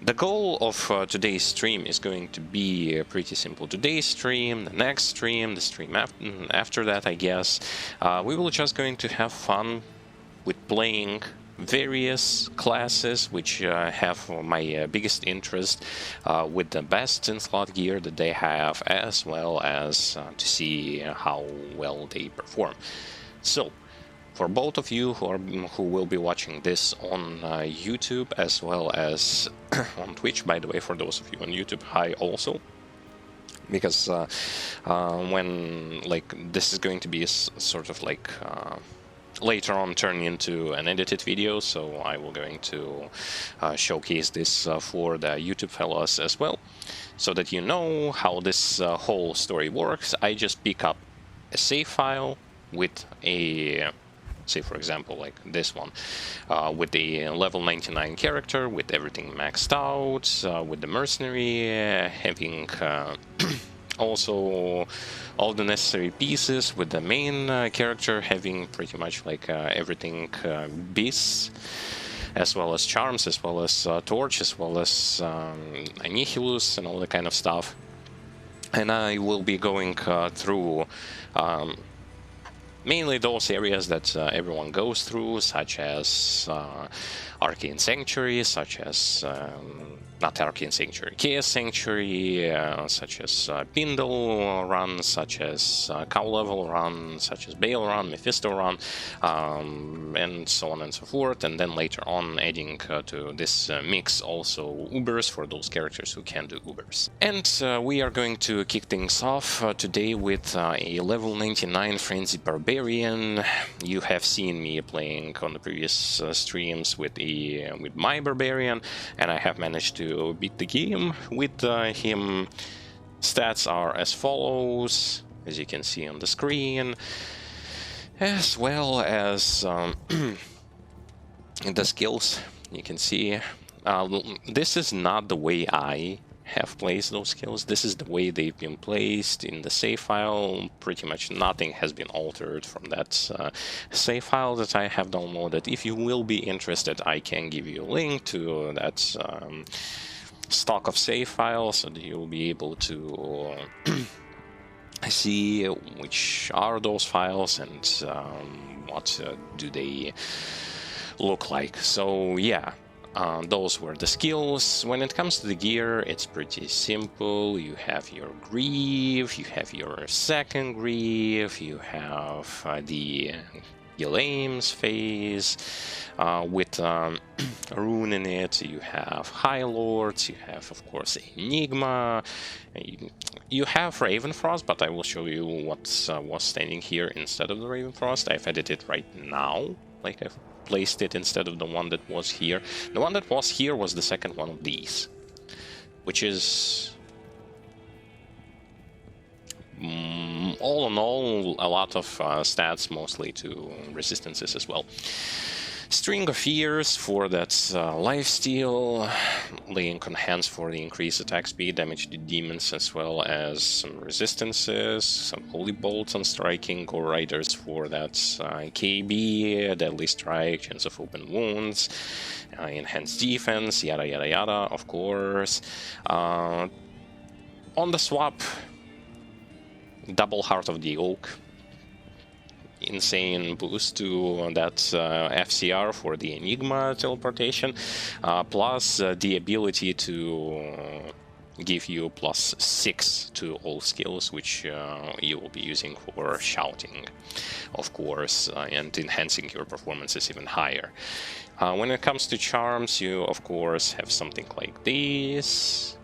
The goal of today's stream is going to be pretty simple. Today's stream, the next stream, the stream after that, I guess. We will just going to have fun with playing various classes which have my biggest interest, with the best in slot gear that they have, as well as to see how well they perform. So, for both of you who will be watching this on YouTube as well as on Twitch, by the way, for those of you on YouTube, hi also, because when this is going to be sort of like later on turn into an edited video, so I will going to showcase this for the YouTube fellows as well, so that you know how this whole story works. I just pick up a save file with a, say for example like this one, with the level 99 character, with everything maxed out, with the mercenary having also all the necessary pieces, with the main character having pretty much like everything bis, as well as charms, as well as torch, as well as annihilus and all that kind of stuff. And I will be going through mainly those areas that everyone goes through, such as Arcane Sanctuary, such as not Arcane Sanctuary, Chaos Sanctuary, such as Pindle run, such as Cow Level run, such as Bale run, Mephisto run, and so on and so forth. And then later on adding to this mix also Ubers for those characters who can do Ubers. And we are going to kick things off today with a level 99 Frenzy Barbarian. You have seen me playing on the previous streams with my Barbarian, and I have managed to beat the game with him. Stats are as follows, as you can see on the screen, as well as the skills. You can see this is not the way I have placed those skills. This is the way they've been placed in the save file. Pretty much nothing has been altered from that save file that I have downloaded. If you will be interested, I can give you a link to that stock of save files, so that you'll be able to see which are those files and what do they look like. So yeah. Those were the skills. When it comes to the gear, it's pretty simple. You have your Greave, you have your second Greave, you have the Ghilame's phase with a rune in it, you have High Lords, you have of course Enigma, you have Ravenfrost, but I will show you what was standing here instead of the Ravenfrost. I've edited it right now, like I've placed it instead of the one that was here. The one that was here was the second one of these, which is all in all a lot of stats, mostly to resistances as well. String of Fears for that lifesteal, laying on hands for the increased attack speed, damage to demons, as well as some resistances, some holy bolts on striking, or riders for that KB, deadly strike, chance of open wounds, enhanced defense, yada yada yada, of course. On the swap, double Heart of the Oak, insane boost to that FCR for the Enigma teleportation, plus the ability to give you +6 to all skills, which you will be using for shouting, of course, and enhancing your performances even higher. When it comes to charms, you of course have something like this.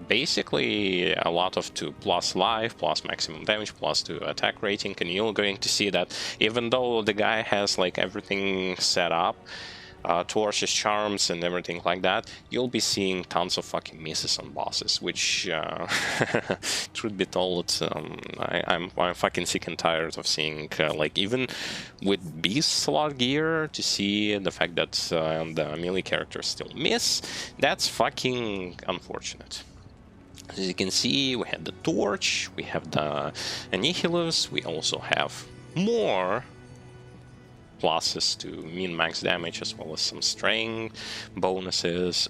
Basically a lot of 2+ life, plus maximum damage, +2 attack rating, and you're going to see that even though the guy has like everything set up, torches, charms, and everything like that, you'll be seeing tons of fucking misses on bosses, which, truth be told, I'm fucking sick and tired of seeing, like, even with beast slot gear, to see the fact that the melee characters still miss. That's fucking unfortunate. As you can see, we have the torch, we have the annihilus, we also have more pluses to min-max damage, as well as some strength bonuses.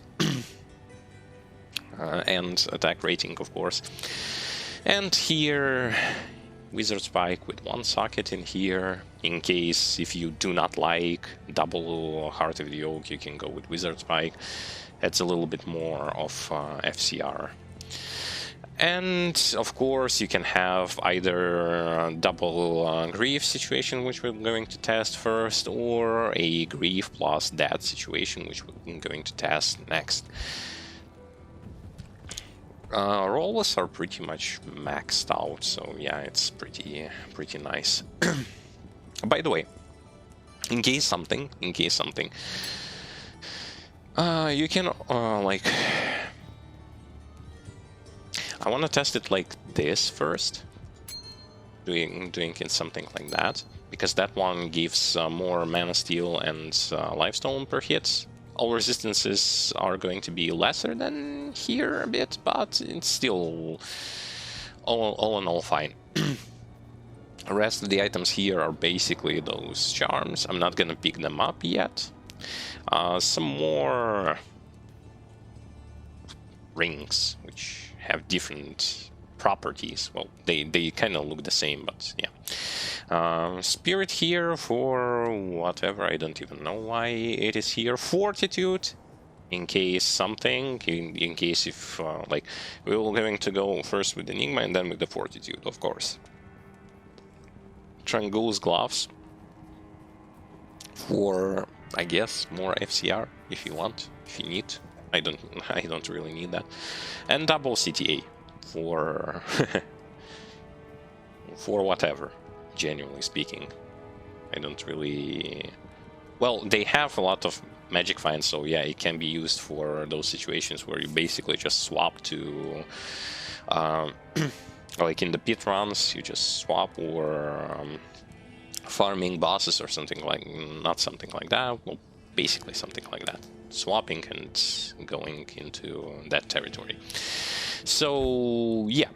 and attack rating, of course. And here, Wizard Spike with 1 socket in here. In case if you do not like double Heart of the Oak, you can go with Wizard Spike. Adds a little bit more of FCR. And of course you can have either double grief situation, which we're going to test first, or a grief plus death situation, which we're going to test next. Rolls are pretty much maxed out, so yeah, it's pretty nice. By the way, in case something, you can like, I want to test it like this first, doing it something like that, because that one gives more mana steal and lifestone per hit. All resistances are going to be lesser than here a bit, but it's still all in all fine. The rest of the items here are basically those charms. I'm not gonna pick them up yet. Some more rings, which have different properties. Well, they kind of look the same, but yeah. Spirit here for whatever, I don't even know why it is here. Fortitude, in case something, in case if, like, we were going to go first with Enigma and then with the Fortitude, of course. Travincal gloves for, I guess, more FCR if you want, if you need. I don't really need that. And double CTA for for whatever, genuinely speaking. I don't really... Well, they have a lot of magic finds, so yeah, it can be used for those situations where you basically just swap to... like in the pit runs, you just swap, or farming bosses or something like... Not something like that, well, basically something like that. Swapping and going into that territory. So yeah,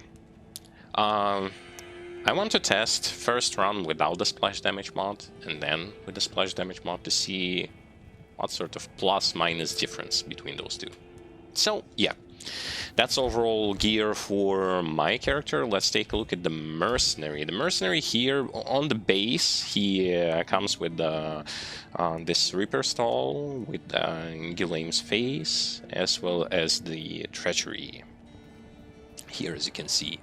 I want to test first run without the splash damage mod and then with the splash damage mod to see what sort of plus minus difference between those two. So yeah, that's overall gear for my character. Let's take a look at the mercenary. The mercenary here on the base, he comes with this Reaper stall with Gilame's face, as well as the treachery here, as you can see.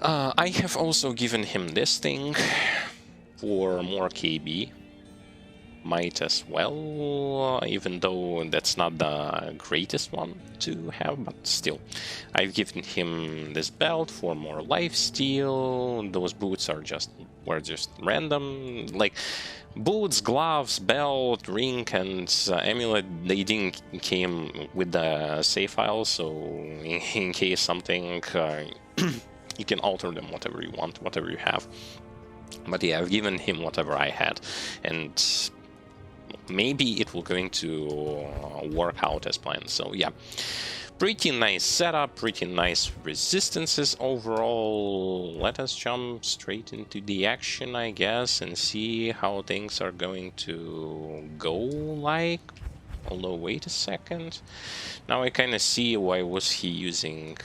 I have also given him this thing for more KB. Might as well, even though that's not the greatest one to have, but still. I've given him this belt for more lifesteal. Those boots were just random. Like, boots, gloves, belt, ring, and amulet, they didn't came with the save file, so in case something, you can alter them whatever you want, whatever you have. But yeah, I've given him whatever I had, and maybe it will going to work out as planned. So yeah, pretty nice setup, pretty nice resistances overall. Let us jump straight into the action, I guess, and see how things are going to go like. Although, wait a second. Now I kind of see why was he using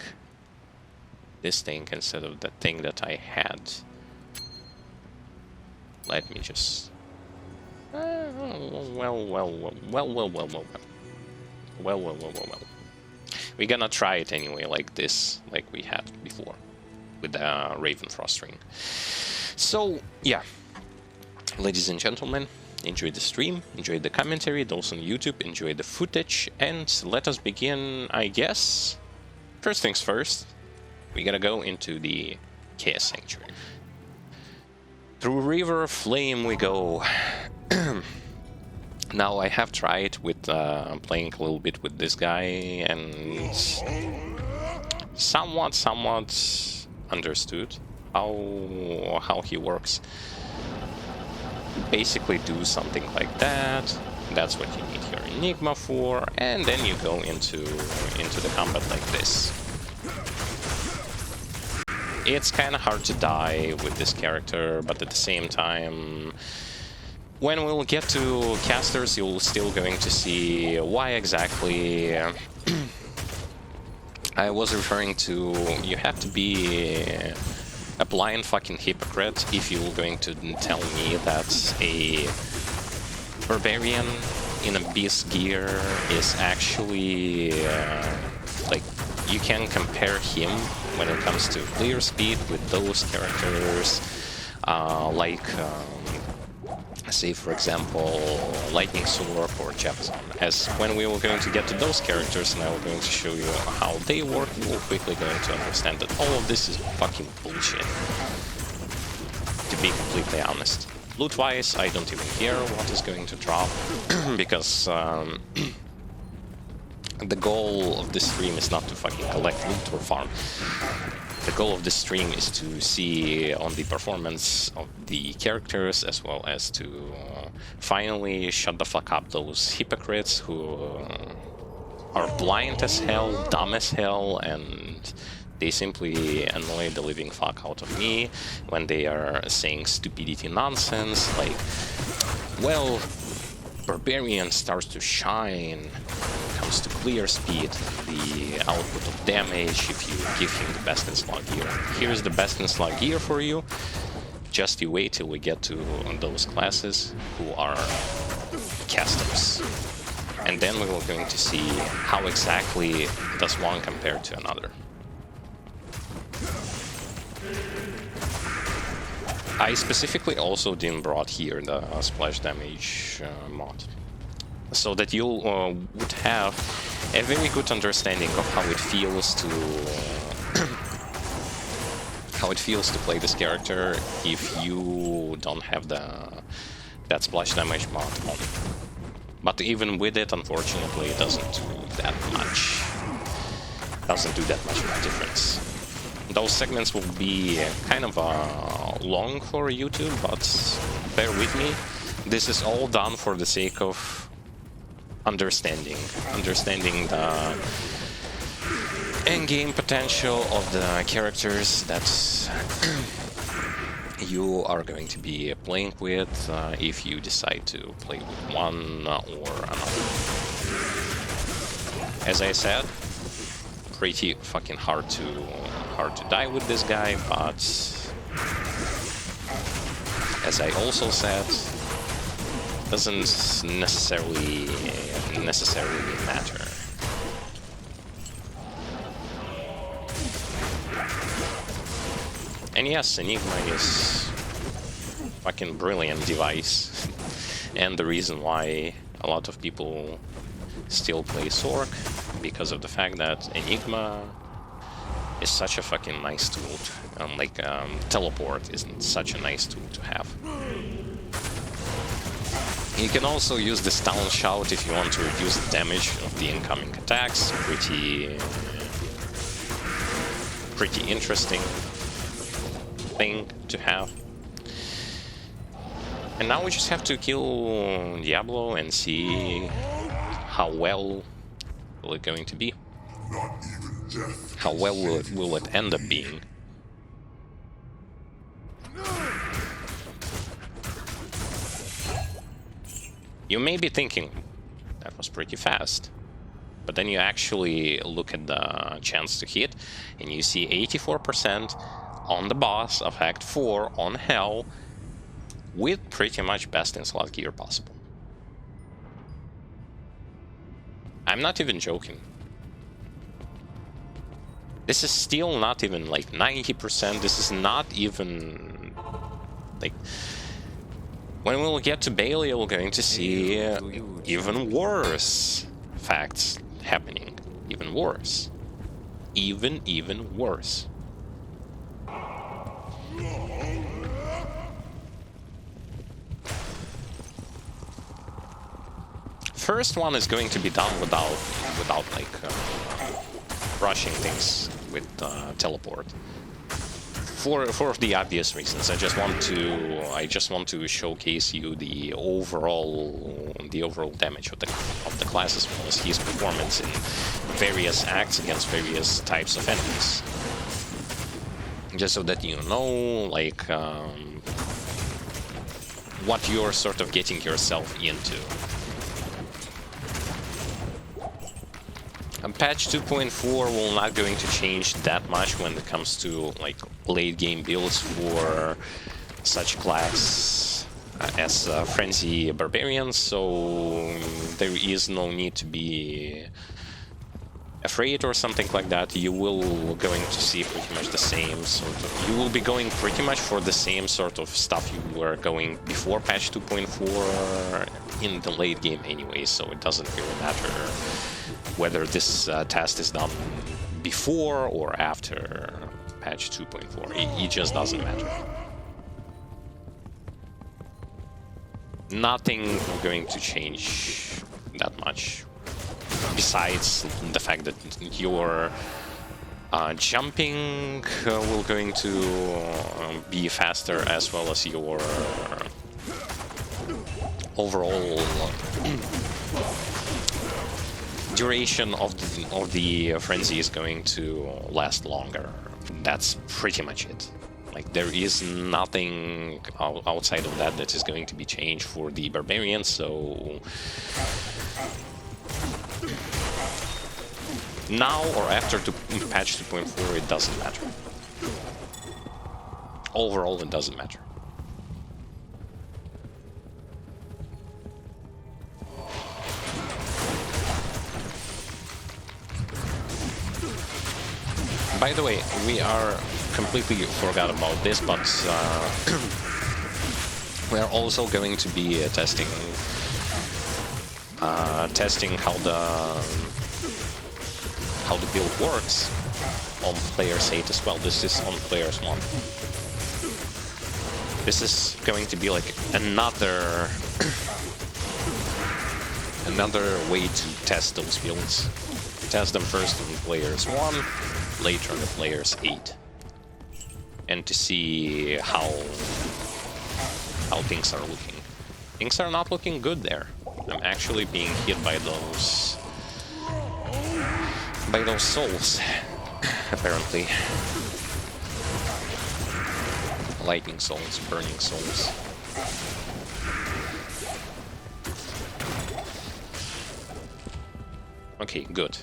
this thing instead of the thing that I had. Let me just... Well. We're gonna try it anyway, like this, like we had before with the Ravenfrost ring. So yeah, ladies and gentlemen, enjoy the stream, enjoy the commentary, those on YouTube, enjoy the footage, and let us begin, I guess. First things first, we gotta go into the Chaos Sanctuary. Through River of Flame we go. Now I have tried with playing a little bit with this guy and somewhat understood how he works. Basically do something like that. That's what you need your Enigma for, and then you go into the combat like this. It's kind of hard to die with this character, but at the same time, when we'll get to casters, you'll still going to see why exactly I was referring to, you have to be a blind fucking hypocrite if you're going to tell me that a barbarian in a beast gear is actually like, you can compare him when it comes to clear speed with those characters say for example Lightning Sword or Jefferson. As when we were going to get to those characters and I was going to show you how they work, you will quickly going to understand that all of this is fucking bullshit, to be completely honest. Loot-wise, I don't even care what is going to drop, because the goal of this stream is not to fucking collect loot or farm. The goal of this stream is to see on the performance of the characters, as well as to finally shut the fuck up those hypocrites who are blind as hell, dumb as hell, and they simply annoy the living fuck out of me when they are saying stupidity nonsense, like, well, Barbarian starts to shine when it comes to clear speed, the output of damage, if you give him the best in slot gear. Here's the best in slot gear for you. Just you wait till we get to those classes who are casters. And then we are going to see how exactly does one compare to another. I specifically also didn't brought here the splash damage mod, so that you would have a very good understanding of how it feels to play this character if you don't have that splash damage mod on. But even with it, unfortunately, it doesn't do that much. Doesn't do that much of a difference. Those segments will be kind of long for YouTube, but bear with me. This is all done for the sake of understanding the endgame potential of the characters that you are going to be playing with if you decide to play with one or another. As I said, pretty fucking hard to die with this guy, but as I also said, doesn't necessarily matter. And yes, Enigma is fucking brilliant device, and the reason why a lot of people still play Sork, because of the fact that Enigma is such a fucking nice tool. Teleport isn't such a nice tool to have. You can also use the stun shout if you want to reduce the damage of the incoming attacks. Pretty interesting thing to have. And now we just have to kill Diablo and see how well will it going to be. How well will it end up being? You may be thinking, that was pretty fast. But then you actually look at the chance to hit, and you see 84% on the boss of Act 4 on Hell, with pretty much best in slot gear possible. I'm not even joking. This is still not even like 90%, this is not even like... When we'll get to Bailey, we're going to see even worse facts happening. Even worse. Even worse. First one is going to be done without like rushing things with teleport. For the obvious reasons, I just want to showcase you the overall damage of the class, as well as his performance in various acts against various types of enemies. Just so that you know, like, what you're sort of getting yourself into. Patch 2.4 will not going to change that much when it comes to like late game builds for such class as Frenzy Barbarians, so there is no need to be afraid or something like that. You will going to see pretty much the same sort of... You will be going pretty much for the same sort of stuff you were going before patch 2.4 in the late game anyway, so it doesn't really matter whether this test is done before or after patch 2.4. It just doesn't matter. Nothing going to change that much, besides the fact that your jumping will going to be faster, as well as your overall duration of the frenzy is going to last longer. That's pretty much it. Like, there is nothing outside of that that is going to be changed for the barbarian, so now or after patch 2.4, it doesn't matter. Overall, it doesn't matter. By the way, we are completely forgot about this, but we are also going to be testing how the build works on players 8 as well. This is on players 1. This is going to be like another way to test those builds. Test them first on players 1, later on the players 8, and to see how things are looking. Things are not looking good there. I'm actually being hit by those souls, apparently. Lightning souls, burning souls. Okay, good.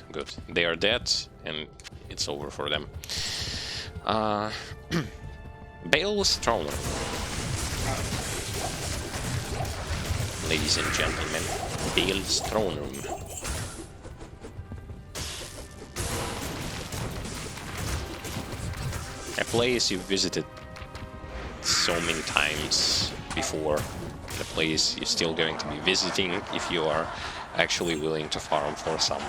They are dead, and it's over for them. Bale's Throne Room. Ladies and gentlemen, Bale's Throne Room. A place you've visited so many times before. A place you're still going to be visiting if you are actually willing to farm for some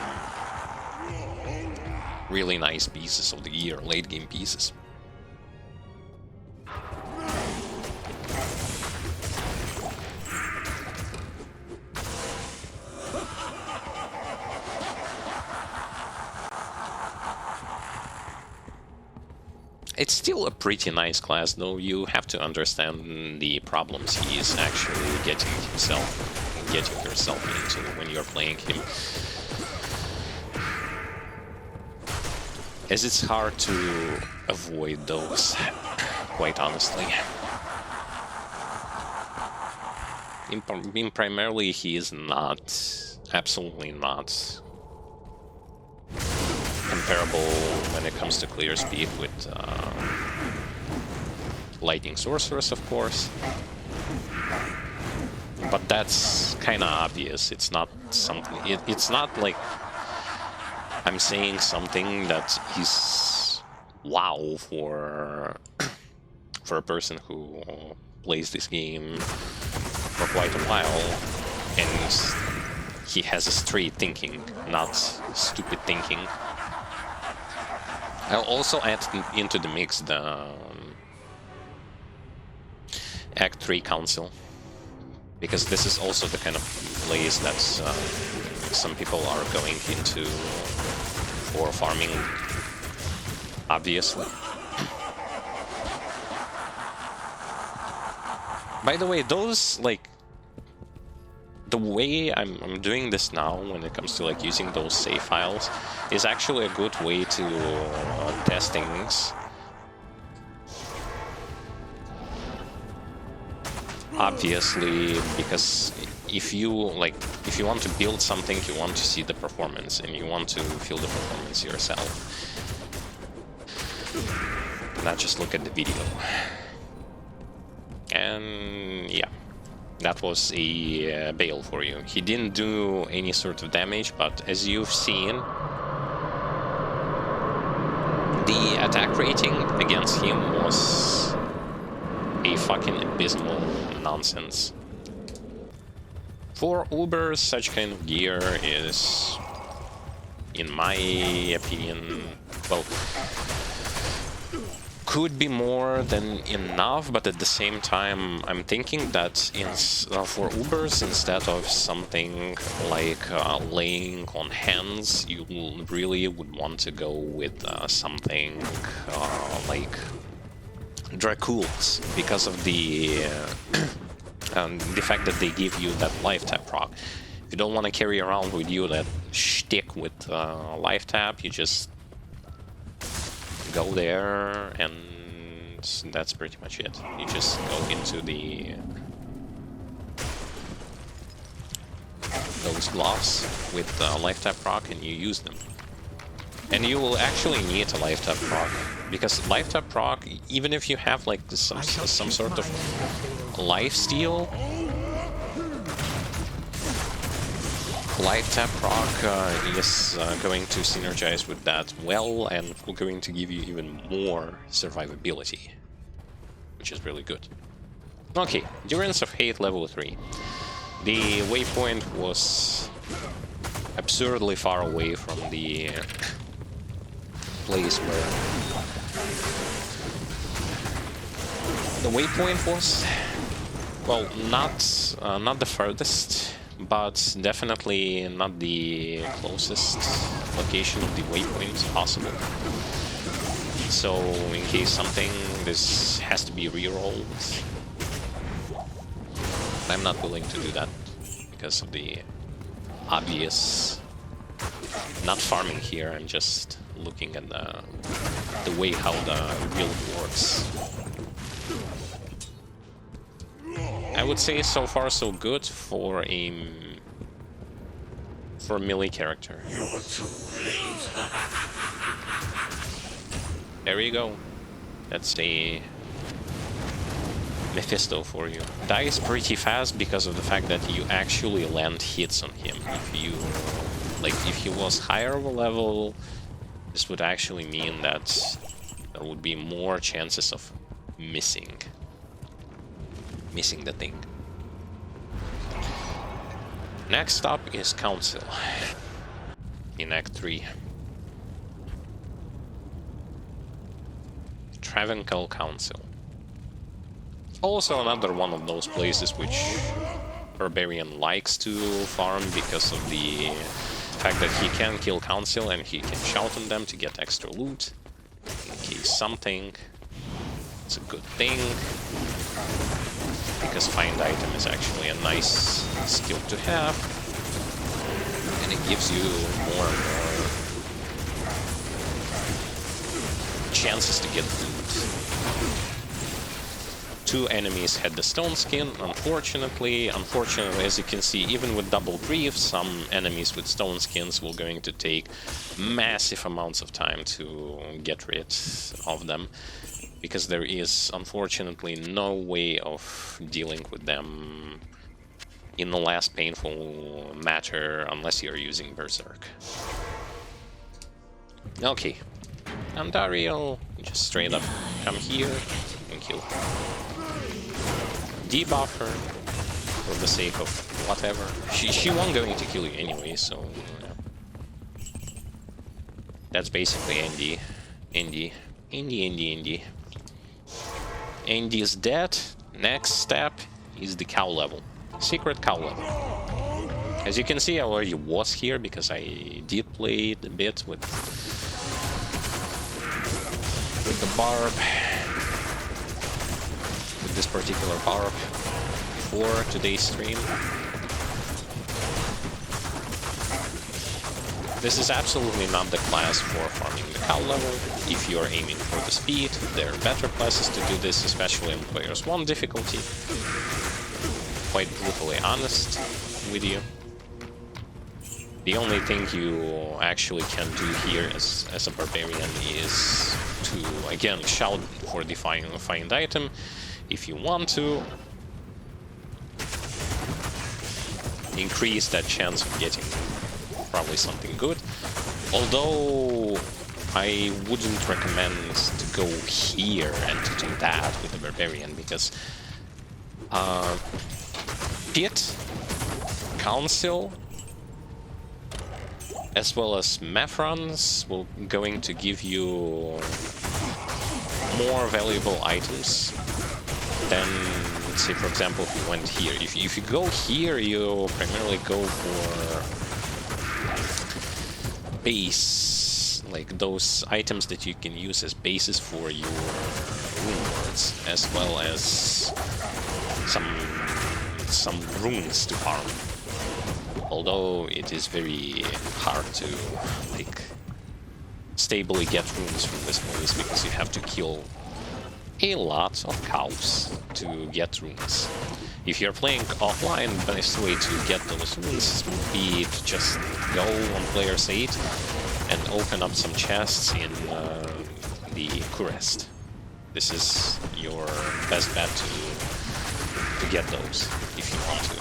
really nice pieces of the year, late game pieces. It's still a pretty nice class, though you have to understand the problems he is actually getting yourself into when you're playing him. As it's hard to avoid those, quite honestly. Primarily, he is absolutely not comparable when it comes to clear speed with Lightning Sorceress, of course. But that's kind of obvious. It's not something. It's not like I'm saying something that is wow for a person who plays this game for quite a while, and he has a straight thinking, not stupid thinking. I'll also add into the mix the Act 3 Council, because this is also the kind of place that some people are going into for farming, obviously. By the way, those, like, the way I'm doing this now when it comes to like using those save files is actually a good way to test things. Obviously, because if you want to build something, you want to see the performance, and you want to feel the performance yourself. Not just look at the video. And yeah, that was a bail for you. He didn't do any sort of damage, but as you've seen, the attack rating against him was a fucking abysmal nonsense. For Ubers, such kind of gear is, in my opinion, well, could be more than enough, but at the same time, I'm thinking that for Ubers, instead of something like laying on hands, you really would want to go with something like Dracules, because of the fact that they give you that life tap proc. If you don't want to carry around with you that shtick with life tap, you just go there, and that's pretty much it. You just go into those gloves with life tap proc, and you use them. And you will actually need a life tap proc, because life tap proc, even if you have like some sort of life steal, life tap proc is going to synergize with that well, and going to give you even more survivability, which is really good. Okay, Durance of Hate level 3. The waypoint was absurdly far away from the place where the waypoint was. Well, not the furthest, but definitely not the closest location of the waypoint possible. So in case something, this has to be re-rolled. I'm not willing to do that because of the obvious not farming here. I'm just looking at the way how the build works. I would say so far so good for a melee character. There you go. That's the Mephisto for you. Dies pretty fast because of the fact that you actually land hits on him. If he was higher of a level, this would actually mean that there would be more chances of missing the thing. Next up is Council in Act 3. Travincal Council. Also another one of those places which Barbarian likes to farm because of the fact that he can kill Council and he can shout on them to get extra loot. In case something, it's a good thing, because find item is actually a nice skill to have, and it gives you more and more chances to get loot. 2 enemies had the stone skin, unfortunately, as you can see, even with double grief, some enemies with stone skins will going to take massive amounts of time to get rid of them, because there is unfortunately no way of dealing with them in the last painful matter unless you're using Berserk. Okay, Andariel, just straight up come here and kill her. Debuff her for the sake of whatever. She won't going to kill you anyway, so that's basically Andy. Andy is dead. Next step is the cow level. Secret cow level. As you can see, I already was here because I did play a bit with the Barb. With this particular Barb before today's stream. This is absolutely not the class for farming the cow level. If you're aiming for the speed, there are better classes to do this, especially on Players 1 difficulty. quite brutally honest with you. The only thing you actually can do here as a barbarian is to, again, shout for the find item if you want to. Increase that chance of getting probably something good. Although I wouldn't recommend to go here and to do that with the barbarian, because Pit, Council, as well as Mephrons will going to give you more valuable items than, let's say, for example, if you went here. If you go here, you primarily go for base, like those items that you can use as bases for your rune lords, as well as some runes to farm. Although it is very hard to like stably get runes from this place, because you have to kill a lot of cows to get runes. If you're playing offline, the best way to get those runes would be to just go on player's aid and open up some chests in the Kurest. This is your best bet to get those if you want to.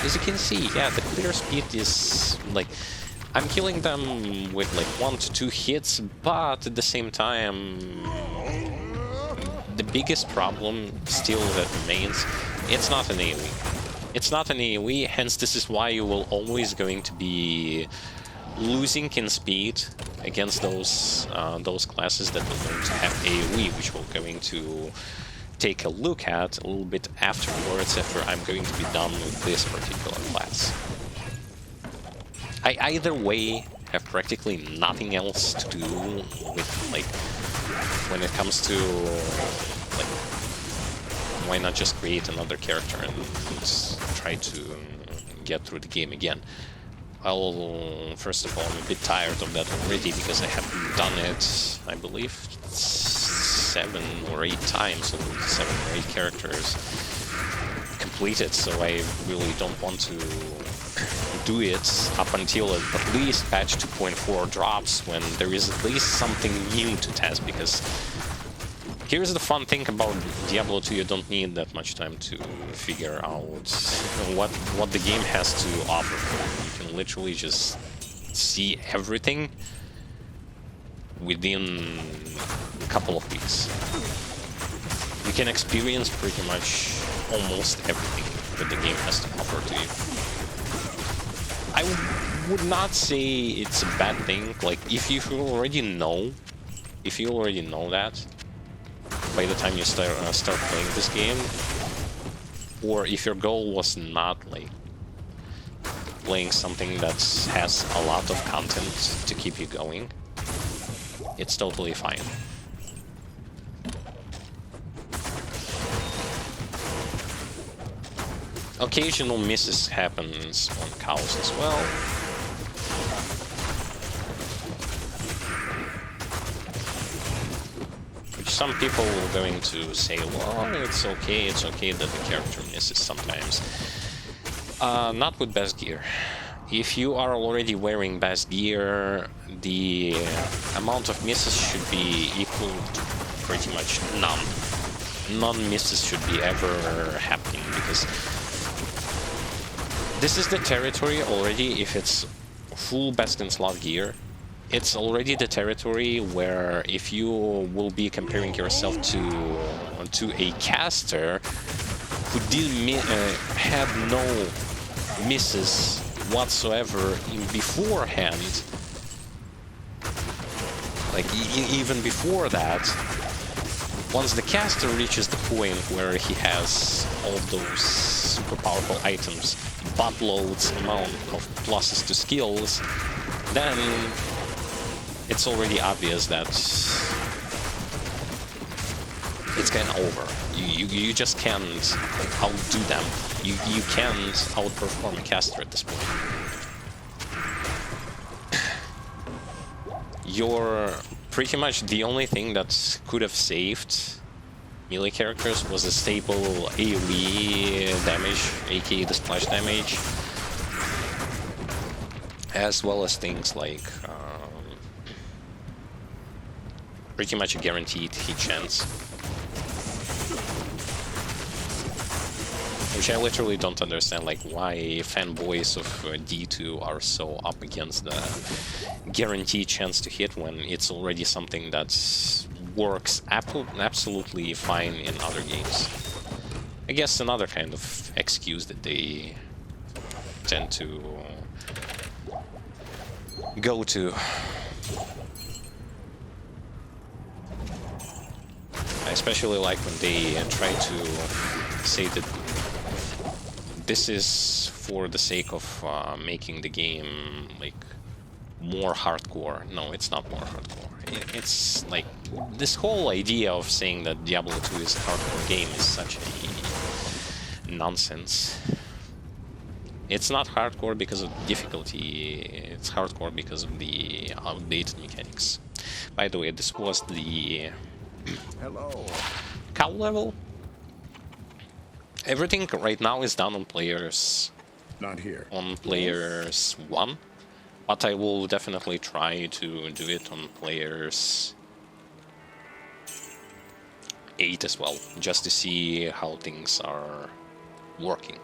As you can see, yeah, the clear speed is like, I'm killing them with like 1 to 2 hits, but at the same time, the biggest problem still that remains, it's not an AoE. It's not an AoE, hence this is why you will always going to be losing in speed against those classes that will going to have AoE, which we're going to take a look at a little bit afterwards, after I'm going to be done with this particular class. I either way have practically nothing else to do with, like, when it comes to, like, why not just create another character and just try to get through the game again. Well, first of all, I'm a bit tired of that already, because I have done it, I believe, 7 or 8 times, so 7 or 8 characters completed, so I really don't want to do it up until at least patch 2.4 drops, when there is at least something new to test, because here's the fun thing about Diablo 2, you don't need that much time to figure out what the game has to offer for you. You can literally just see everything within a couple of weeks. You can experience pretty much almost everything that the game has to offer to you. I would not say it's a bad thing. Like, if you already know that by the time you start playing this game, or if your goal was not like playing something that has a lot of content to keep you going, it's totally fine. Occasional misses happens on cows as well. Which some people are going to say, well, it's okay that the character misses sometimes. Not with best gear. If you are already wearing best gear, the amount of misses should be equal to pretty much none. None misses should be ever happening, because this is the territory already. If it's full best in slot gear, it's already the territory where if you will be comparing yourself to a caster who did had no misses whatsoever in beforehand, like even before that, once the caster reaches the point where he has all those super powerful items, buttloads amount of pluses to skills, then it's already obvious that it's kind of over. You just can't outdo them. You can't outperform a caster at this point. You're pretty much the only thing that could have saved melee characters was a stable AoE damage, aka the splash damage, as well as things like pretty much a guaranteed hit chance. Which I literally don't understand, like, why fanboys of D2 are so up against the guaranteed chance to hit when it's already something that works absolutely fine in other games. I guess another kind of excuse that they tend to go to. I especially like when they try to say that this is for the sake of making the game like more hardcore. No, it's not more hardcore. It's like this whole idea of saying that Diablo 2 is a hardcore game is such a nonsense. It's not hardcore because of difficulty, it's hardcore because of the outdated mechanics. By the way, this was the cow level. Everything right now is done on players. Not here. On players 1, but I will definitely try to do it on players 8 as well, just to see how things are working.